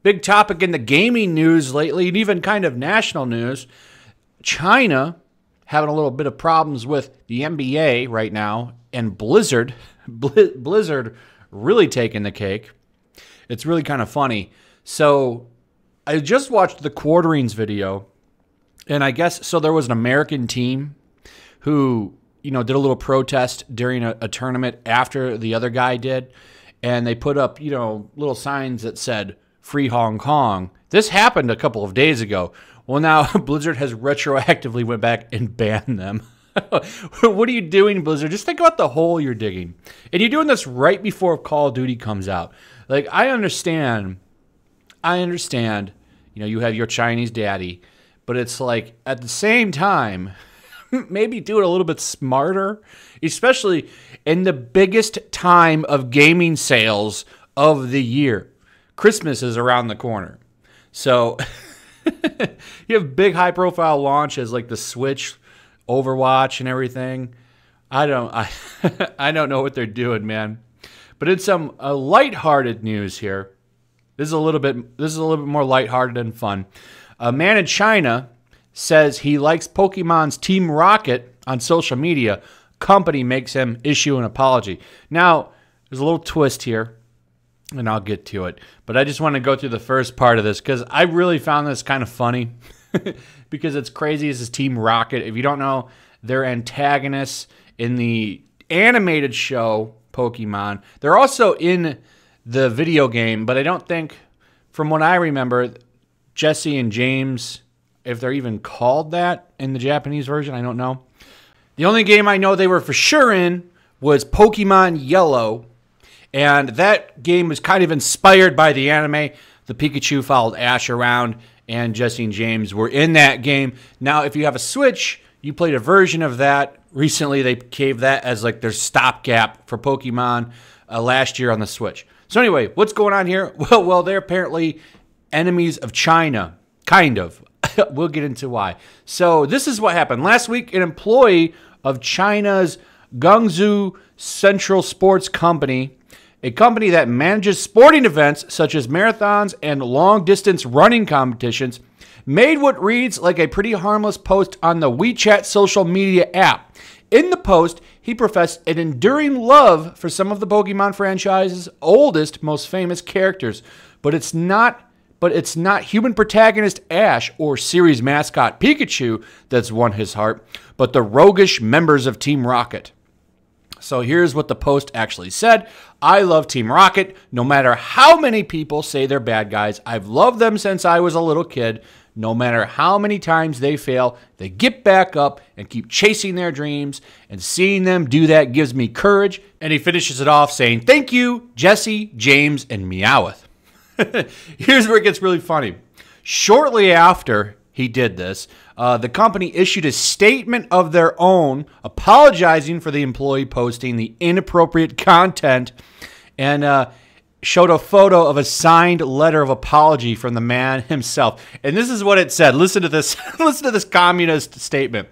big topic in the gaming news lately, and even kind of national news. China having a little bit of problems with the NBA right now, and Blizzard really taking the cake. It's really kind of funny. So I just watched the Quarterings video, and I guess so there was an American team who, you know, did a little protest during a tournament after the other guy did, and they put up, you know, little signs that said "Free Hong Kong." This happened a couple of days ago. Well, now Blizzard has retroactively went back and banned them. What are you doing, Blizzard? Just think about the hole you're digging. And you're doing this right before Call of Duty comes out. Like, I understand, you know, you have your Chinese daddy, but it's like, at the same time, maybe do it a little bit smarter, especially in the biggest time of gaming sales of the year. Christmas is around the corner. So you have big high-profile launches like the Switch, Overwatch, and everything. I don't know what they're doing, man. But it's some lighthearted news here. This is a little bit more lighthearted and fun. A man in China says he likes Pokemon's Team Rocket on social media. Company makes him issue an apology. Now, there's a little twist here, and I'll get to it. But I just want to go through the first part of this because I really found this kind of funny because it's crazy. This is Team Rocket. If you don't know, they're antagonists in the animated show Pokemon. They're also in the video game, but I don't think, from what I remember, Jesse and James, if they're even called that in the Japanese version, I don't know. The only game I know they were for sure in was Pokemon Yellow, and that game was kind of inspired by the anime. The Pikachu followed Ash around, and Jesse and James were in that game. Now, if you have a Switch, you played a version of that. Recently, they gave that as like their stopgap for Pokemon last year on the Switch. So anyway, what's going on here? Well, they're apparently enemies of China, kind of. We'll get into why. So this is what happened. Last week, an employee of China's Guangzhou Central Sports Company, a company that manages sporting events such as marathons and long-distance running competitions, made what reads like a pretty harmless post on the WeChat social media app. In the post, he professed an enduring love for some of the Pokemon franchise's oldest, most famous characters, but it's not human protagonist Ash or series mascot Pikachu that's won his heart, but the roguish members of Team Rocket. So here's what the post actually said. I love Team Rocket. No matter how many people say they're bad guys, I've loved them since I was a little kid. No matter how many times they fail, they get back up and keep chasing their dreams, and seeing them do that gives me courage. And he finishes it off saying, thank you, Jesse, James, and Meowth. Here's where it gets really funny. Shortly after he did this, the company issued a statement of their own apologizing for the employee posting the inappropriate content, and showed a photo of a signed letter of apology from the man himself. And this is what it said. Listen to this. Listen to this communist statement.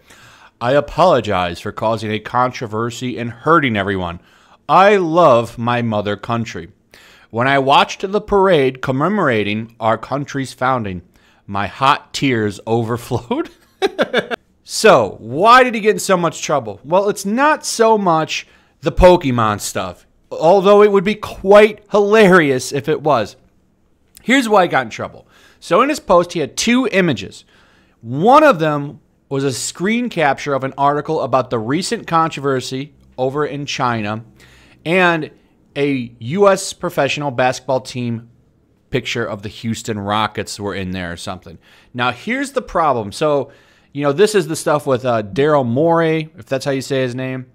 I apologize for causing a controversy and hurting everyone. I love my mother country. When I watched the parade commemorating our country's founding, my hot tears overflowed. So, why did he get in so much trouble? Well, it's not so much the Pokemon stuff, although it would be quite hilarious if it was. Here's why he got in trouble. So in his post, he had two images. One of them was a screen capture of an article about the recent controversy over in China, and a U.S. professional basketball team picture of the Houston Rockets were in there or something. Now, here's the problem. So, you know, this is the stuff with Daryl Morey, if that's how you say his name.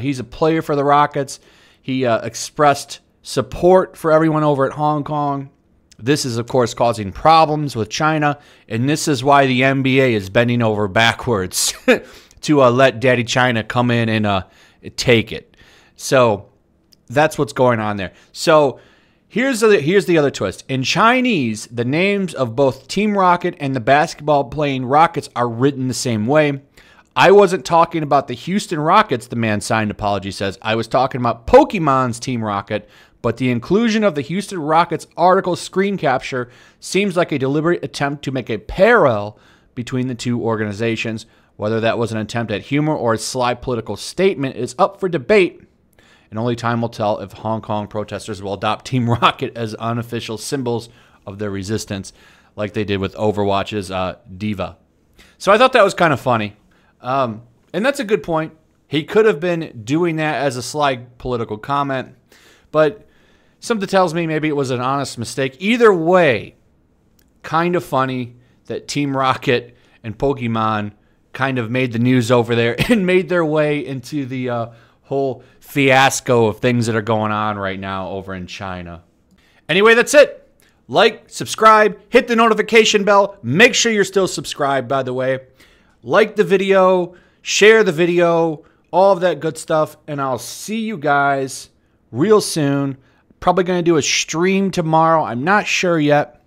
He's a player for the Rockets. He expressed support for everyone over at Hong Kong. This is, of course, causing problems with China, and this is why the NBA is bending over backwards to let Daddy China come in and take it. So that's what's going on there. So here's the other twist. In Chinese, the names of both Team Rocket and the basketball-playing Rockets are written the same way. I wasn't talking about the Houston Rockets, the man signed apology says. I was talking about Pokemon's Team Rocket. but the inclusion of the Houston Rockets article screen capture seems like a deliberate attempt to make a parallel between the two organizations. Whether that was an attempt at humor or a sly political statement is up for debate, and only time will tell if Hong Kong protesters will adopt Team Rocket as unofficial symbols of their resistance, like they did with Overwatch's Diva. So I thought that was kind of funny. And that's a good point. He could have been doing that as a sly political comment, but something tells me maybe it was an honest mistake. Either way, kind of funny that Team Rocket and Pokemon kind of made the news over there and made their way into the whole fiasco of things that are going on right now over in China. Anyway, that's it. Like, subscribe, hit the notification bell. Make sure you're still subscribed, by the way. Like the video, share the video, all of that good stuff. And I'll see you guys real soon. Probably going to do a stream tomorrow. I'm not sure yet.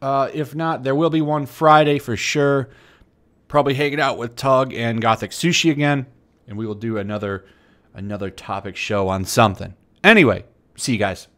If not, there will be one Friday for sure. Probably hanging out with Tug and Gothic Sushi again. And we will do another topic show on something. Anyway, see you guys.